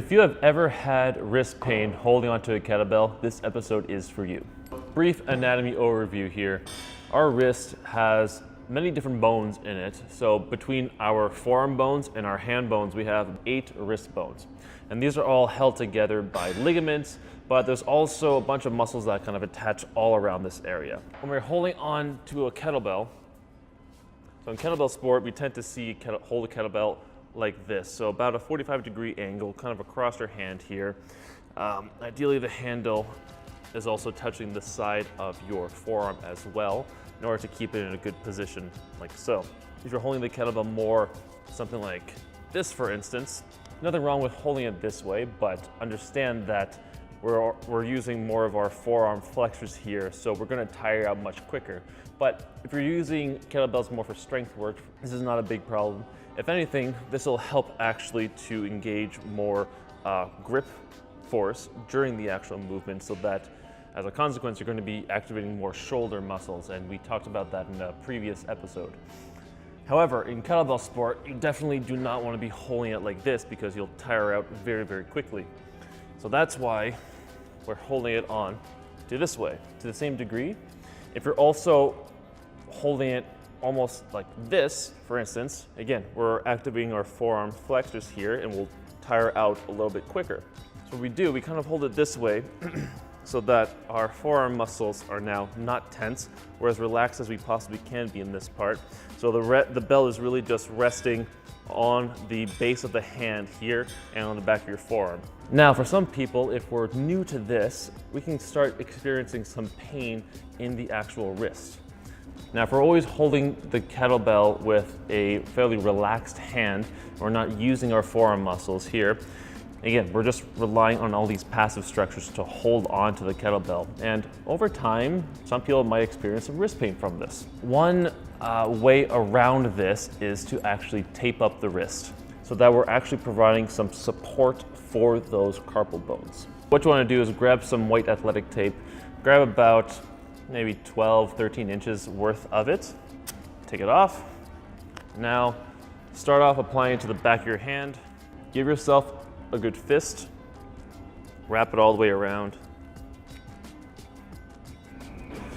If you have ever had wrist pain holding onto a kettlebell, this episode is for you. Brief anatomy overview here. Our wrist has many different bones in it. So between our forearm bones and our hand bones, we have 8 wrist bones. And these are all held together by ligaments, but there's also a bunch of muscles that kind of attach all around this area. When we're holding on to a kettlebell, so in kettlebell sport, we tend to see hold a kettlebell like this. So about a 45-degree angle, kind of across your hand here. Ideally, the handle is also touching the side of your forearm as well, in order to keep it in a good position, like so. If you're holding the kettlebell more, something like this, for instance, nothing wrong with holding it this way, but understand that we're using more of our forearm flexors here, so we're gonna tire out much quicker. But if you're using kettlebells more for strength work, this is not a big problem. If anything, this will help actually to engage more grip force during the actual movement, so that as a consequence, you're going to be activating more shoulder muscles, and we talked about that in a previous episode. However, in kettlebell sport, you definitely do not want to be holding it like this because you'll tire out very, very quickly. So that's why we're holding it on to this way, to the same degree. If you're also holding it almost like this, for instance, again, we're activating our forearm flexors here and we'll tire out a little bit quicker. So what we do, we kind of hold it this way so that our forearm muscles are now not tense, we're as relaxed as we possibly can be in this part. So the bell is really just resting on the base of the hand here and on the back of your forearm. Now, for some people, if we're new to this, we can start experiencing some pain in the actual wrist. Now, if we're always holding the kettlebell with a fairly relaxed hand, we're not using our forearm muscles here, again, we're just relying on all these passive structures to hold on to the kettlebell. And over time, some people might experience some wrist pain from this. One way around this is to actually tape up the wrist so that we're actually providing some support for those carpal bones. What you want to do is grab some white athletic tape, grab about maybe 12, 13 inches worth of it, take it off. Now, start off applying it to the back of your hand. Give yourself a good fist, wrap it all the way around,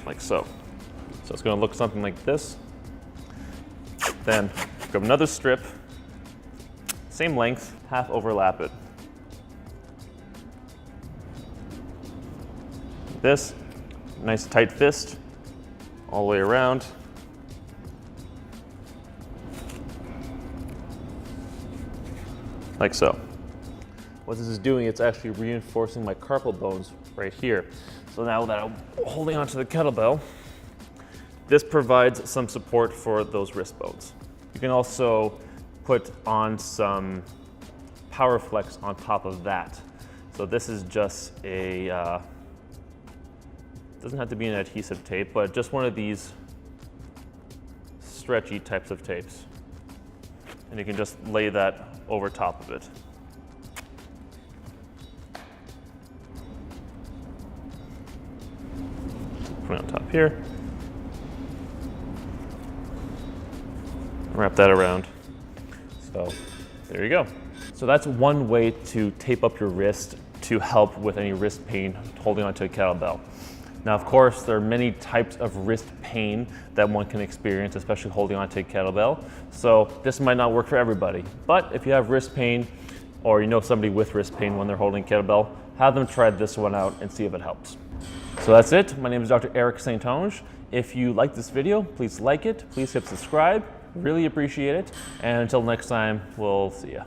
like so. So it's gonna look something like this. Then grab another strip, same length, half overlap it. This, nice tight fist, all the way around. Like so. What this is doing, it's actually reinforcing my carpal bones right here. So now that I'm holding onto the kettlebell, this provides some support for those wrist bones. You can also put on some power flex on top of that. So this is just a, doesn't have to be an adhesive tape, but just one of these stretchy types of tapes. And you can just lay that over top of it. Put it on top here. Wrap that around. So there you go. So that's one way to tape up your wrist to help with any wrist pain holding onto a kettlebell. Now, of course, there are many types of wrist pain that one can experience, especially holding onto a kettlebell. So this might not work for everybody, but if you have wrist pain or you know somebody with wrist pain when they're holding a kettlebell, have them try this one out and see if it helps. So that's it. My name is Dr. Eric St-Onge. If you like this video, please like it. Please hit subscribe. Really appreciate it. And until next time, we'll see ya.